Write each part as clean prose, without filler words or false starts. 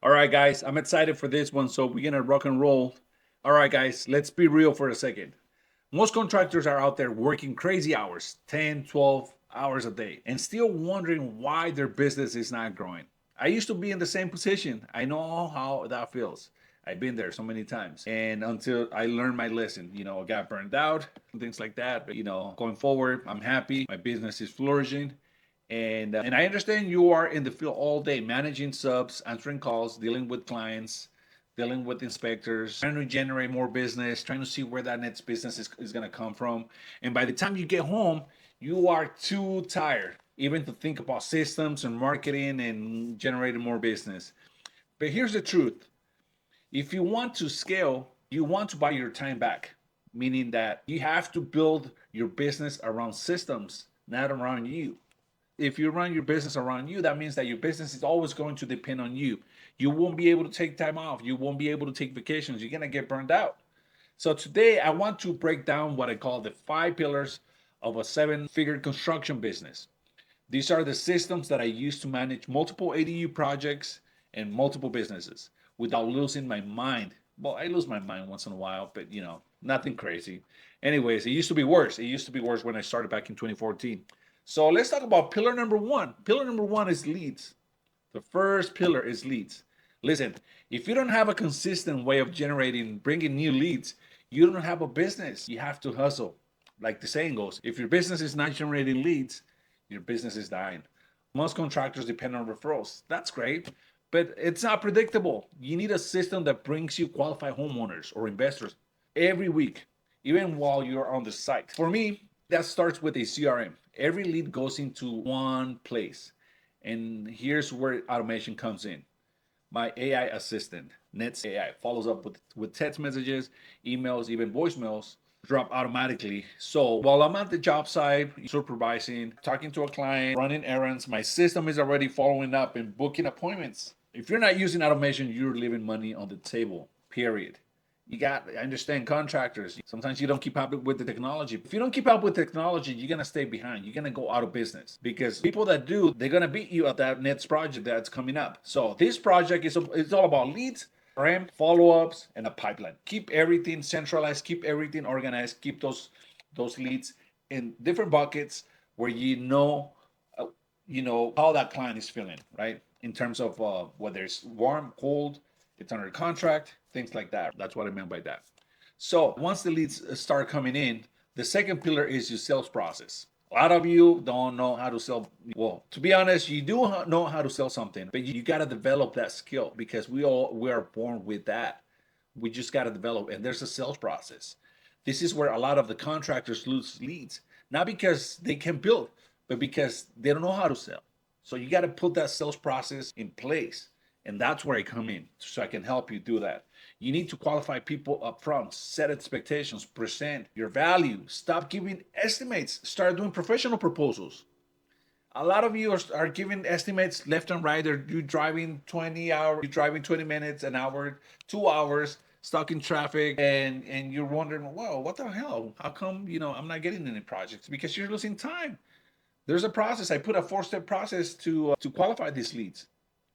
All right, guys, I'm excited for this one, so we're gonna rock and roll. All right, guys, let's be real for a second. Most contractors are out there working crazy hours, 10, 12 hours a day, and still wondering why their business is not growing. I used to be in the same position. I know how that feels. I've been there so many times. And until I learned my lesson, I got burned out, things like that. But, going forward, I'm happy. My business is flourishing. And I understand you are in the field all day, managing subs, answering calls, dealing with clients, dealing with inspectors, trying to generate more business, trying to see where that next business is going to come from. And by the time you get home, you are too tired, even to think about systems and marketing and generating more business. But here's the truth: if you want to scale, you want to buy your time back, meaning that you have to build your business around systems, not around you. If you run your business around you, that means that your business is always going to depend on you. You won't be able to take time off. You won't be able to take vacations. You're going to get burned out. So today I want to break down what I call the 5 pillars of a 7-figure construction business. These are the systems that I use to manage multiple ADU projects and multiple businesses without losing my mind. Well, I lose my mind once in a while, but nothing crazy. Anyways, it used to be worse. It used to be worse when I started back in 2014. So let's talk about pillar number one. Pillar number one is leads. The first pillar is leads. Listen, if you don't have a consistent way of bringing new leads, you don't have a business. You have to hustle. Like the saying goes, if your business is not generating leads, your business is dying. Most contractors depend on referrals. That's great, but it's not predictable. You need a system that brings you qualified homeowners or investors every week, even while you're on the site. For me, that starts with a CRM. Every lead goes into one place. And here's where automation comes in. My AI assistant, Nets AI, follows up with text messages, emails, even voicemails drop automatically. So while I'm at the job site, supervising, talking to a client, running errands, my system is already following up and booking appointments. If you're not using automation, you're leaving money on the table, period. I understand contractors. Sometimes you don't keep up with the technology. If you don't keep up with technology, you're gonna stay behind. You're gonna go out of business because people that do, they're gonna beat you at that next project that's coming up. So this project is it's all about leads, RAM, follow-ups, and a pipeline. Keep everything centralized, keep everything organized, keep those leads in different buckets where uh, how that client is feeling, right? In terms of whether it's warm, cold, it's under contract, things like that. That's what I meant by that. So once the leads start coming in, the second pillar is your sales process. A lot of you don't know how to sell. Well, to be honest, you do know how to sell something, but you got to develop that skill because we are born with that. We just got to develop, and there's a sales process. This is where a lot of the contractors lose leads, not because they can build, but because they don't know how to sell. So you got to put that sales process in place. And that's where I come in, so I can help you do that. You need to qualify people up front, set expectations, present your value, stop giving estimates, start doing professional proposals. A lot of you are giving estimates left and right. You're driving 20 hours, you're driving 20 minutes, an hour, 2 hours, stuck in traffic, and you're wondering, whoa, what the hell? How come I'm not getting any projects? Because you're losing time. There's a process. I put a 4-step process to qualify these leads.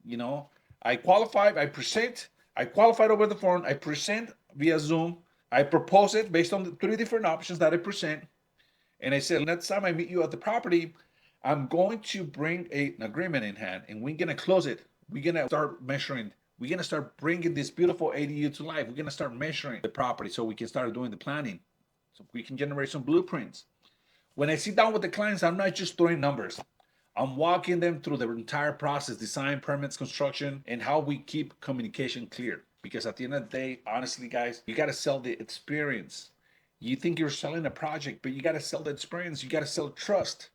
You know, I qualified, I present, I qualified over the phone, I present via Zoom, I propose it based on the 3 different options that I present. And I said, next time I meet you at the property, I'm going to bring an agreement in hand and we're going to close it. We're going to start measuring. We're going to start bringing this beautiful ADU to life. We're going to start measuring the property so we can start doing the planning. So we can generate some blueprints. When I sit down with the clients, I'm not just throwing numbers. I'm walking them through the entire process, design, permits, construction, and how we keep communication clear. Because at the end of the day, honestly, guys, you got to sell the experience. You think you're selling a project, but you got to sell the experience. You got to sell trust.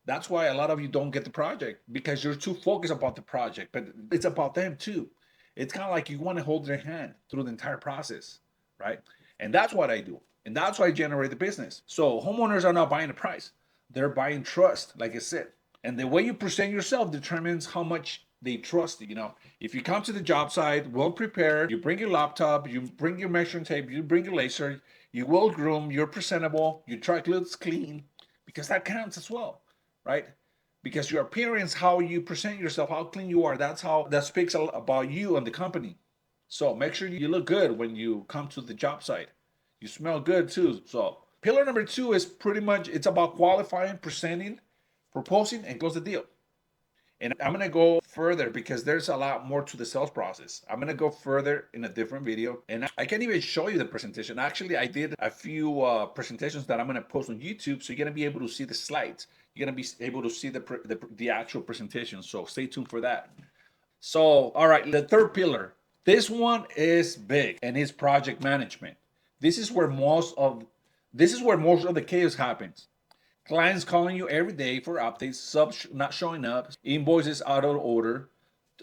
That's why a lot of you don't get the project because you're too focused about the project, but it's about them too. It's kind of like you want to hold their hand through the entire process, right? And that's what I do. And that's why I generate the business. So homeowners are not buying a price, they're buying trust, like I said. And the way you present yourself determines how much they trust you. If you come to the job site well prepared, you bring your laptop, you bring your measuring tape, you bring your laser, you well groom, you're presentable, your truck looks clean, because that counts as well, right? because your appearance, how you present yourself, how clean you are, that speaks a lot about you and the company. So make sure you look good when you come to the job site. You smell good too. So pillar number two is pretty much it's about qualifying, presenting, proposing, and close the deal. And I'm gonna go further because there's a lot more to the sales process. I'm gonna go further in a different video, and I can't even show you the presentation. Actually, I did a few presentations that I'm gonna post on YouTube, so you're gonna be able to see the slides. You're gonna be able to see the actual presentation. So stay tuned for that. So, all right, the third pillar. This one is big, and it's project management. This is where most of the chaos happens. Clients calling you every day for updates, subs not showing up, invoices out of order.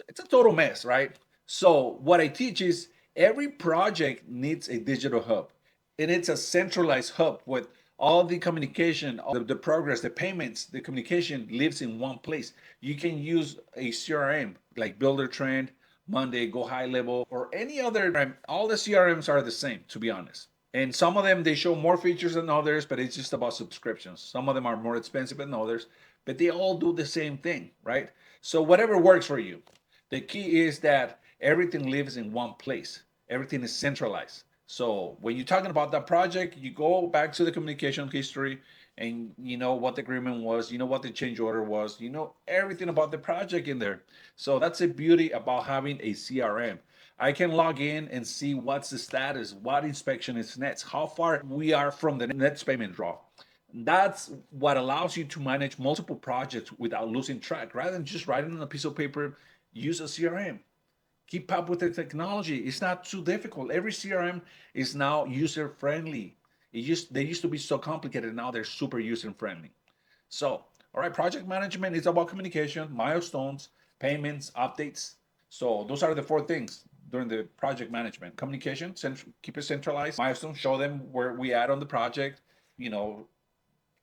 It's a total mess, right? So what I teach is every project needs a digital hub. And it's a centralized hub with all the communication, all the progress, the payments, the communication lives in one place. You can use a CRM like Builder Trend, Monday, Go High Level, or any other. All the CRMs are the same, to be honest. And some of them, they show more features than others, but it's just about subscriptions. Some of them are more expensive than others, but they all do the same thing, right? So whatever works for you. The key is that everything lives in one place. Everything is centralized. So when you're talking about that project, you go back to the communication history and you know what the agreement was, you know what the change order was, you know everything about the project in there. So that's the beauty about having a CRM. I can log in and see what's the status, what inspection is next, how far we are from the next payment draw. That's what allows you to manage multiple projects without losing track. Rather than just writing on a piece of paper, use a CRM. Keep up with the technology. It's not too difficult. Every CRM is now user friendly. They used to be so complicated. Now they're super user friendly. So, all right, project management is about communication, milestones, payments, updates. So those are the four things during the project management: communication, keep it centralized, milestones, show them where we at on the project, you know,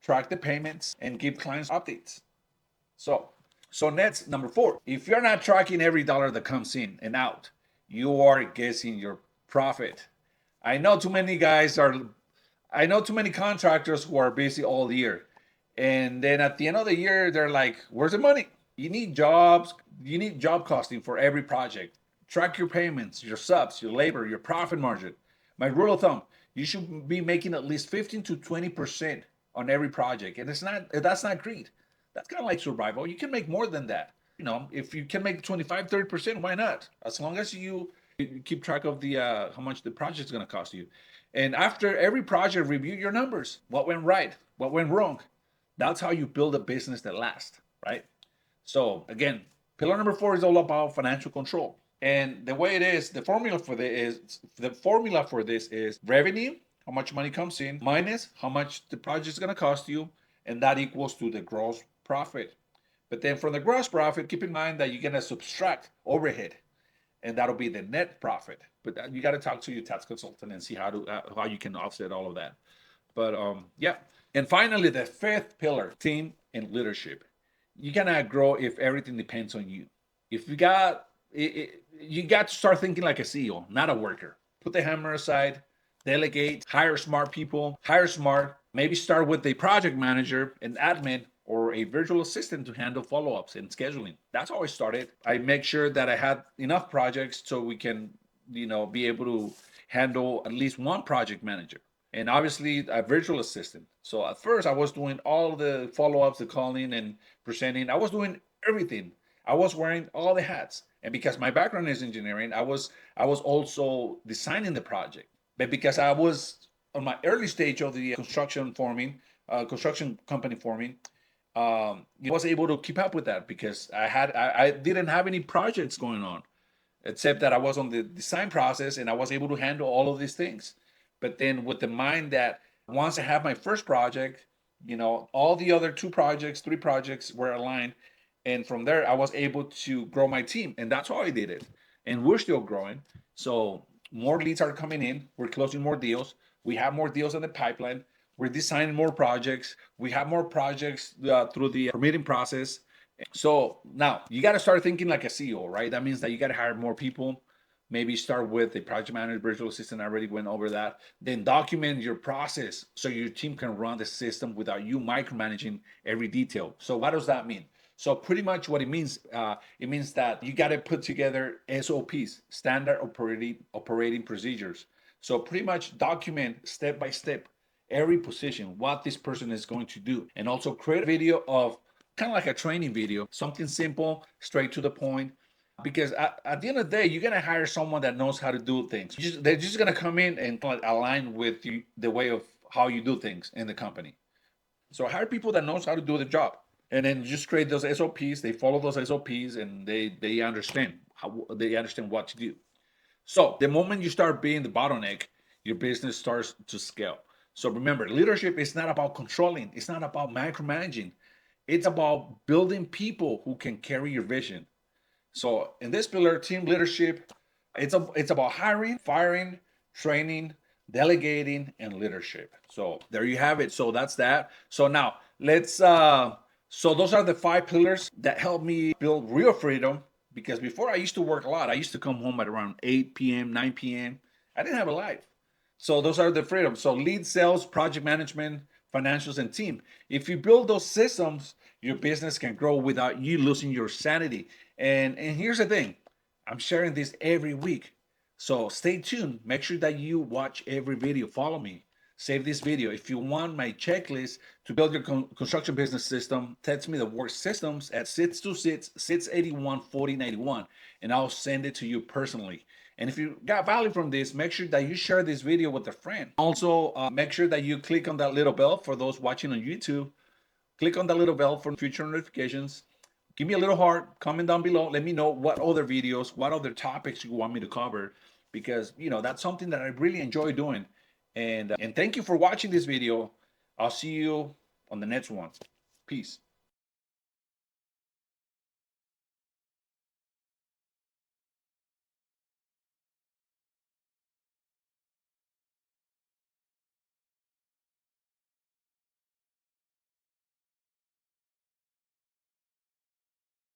track the payments, and give clients updates. So next, number four, if you're not tracking every dollar that comes in and out, you are guessing your profit. I know too many guys are, I know too many contractors who are busy all year. And then at the end of the year, they're like, where's the money? You need jobs, you need job costing for every project. Track your payments, your subs, your labor, your profit margin. My rule of thumb, you should be making at least 15 to 20% on every project. And that's not greed. That's kind of like survival. You can make more than that. You know, if you can make 25, 30%, why not? As long as you keep track of the how much the project is going to cost you. And after every project, review your numbers. What went right? What went wrong? That's how you build a business that lasts, right? So again, pillar number four is all about financial control. And the way it is, the formula for this is revenue, how much money comes in, minus how much the project is going to cost you, and that equals to the gross profit. But then from the gross profit, keep in mind that you're going to subtract overhead, and that'll be the net profit. But you got to talk to your tax consultant and see how you can offset all of that. But yeah. And finally, the fifth pillar, team and leadership. You cannot grow if everything depends on you. If you got you got to start thinking like a CEO, not a worker. Put the hammer aside, delegate, hire smart people, hire smart. Maybe start with a project manager, an admin, or a virtual assistant to handle follow-ups and scheduling. That's how I started. I make sure that I had enough projects so we can, be able to handle at least one project manager. And obviously a virtual assistant. So at first I was doing all the follow-ups, the calling and presenting. I was doing everything. I was wearing all the hats. And because my background is engineering, I was also designing the project. But because I was on my early stage of the construction company forming, I was able to keep up with that because I didn't have any projects going on, except that I was on the design process and I was able to handle all of these things. But then with the mind that once I have my first project, all the other two projects, three projects were aligned. And from there, I was able to grow my team. And that's how I did it. And we're still growing. So more leads are coming in. We're closing more deals. We have more deals in the pipeline. We're designing more projects. We have more projects through the permitting process. So now you got to start thinking like a CEO, right? That means that you got to hire more people. Maybe start with a project manager, virtual assistant. I already went over that. Then document your process so your team can run the system without you micromanaging every detail. So what does that mean? So pretty much what it means that you got to put together SOPs, standard operating procedures. So pretty much document step by step every position, what this person is going to do, and also create a video of kind of like a training video, something simple, straight to the point. Because at the end of the day, you're gonna hire someone that knows how to do things. They're just gonna come in and align with you, the way of how you do things in the company. So hire people that knows how to do the job, and then just create those SOPs. They follow those SOPs, and they understand how they understand what to do. So the moment you start being the bottleneck, your business starts to scale. So remember, leadership is not about controlling. It's not about micromanaging. It's about building people who can carry your vision. So in this pillar, team leadership, it's about hiring, firing, training, delegating, and leadership. So there you have it. So that's that. So now let's so those are the 5 pillars that help me build real freedom. Because before I used to work a lot. I used to come home at around 8 p.m., 9 p.m. I didn't have a life. So those are the freedoms. So lead, sales, project management, financials, and team. If you build those systems, your business can grow without you losing your sanity. And here's the thing, I'm sharing this every week. So stay tuned. Make sure that you watch every video. Follow me. Save this video. If you want my checklist to build your construction business system, text me the word systems at 626-681-4091, and I'll send it to you personally. And if you got value from this, make sure that you share this video with a friend. Also, make sure that you click on that little bell for those watching on YouTube. Click on that little bell for future notifications. Give me a little heart, comment down below. Let me know what other videos, what other topics you want me to cover, because that's something that I really enjoy doing. And thank you for watching this video. I'll see you on the next one. Peace.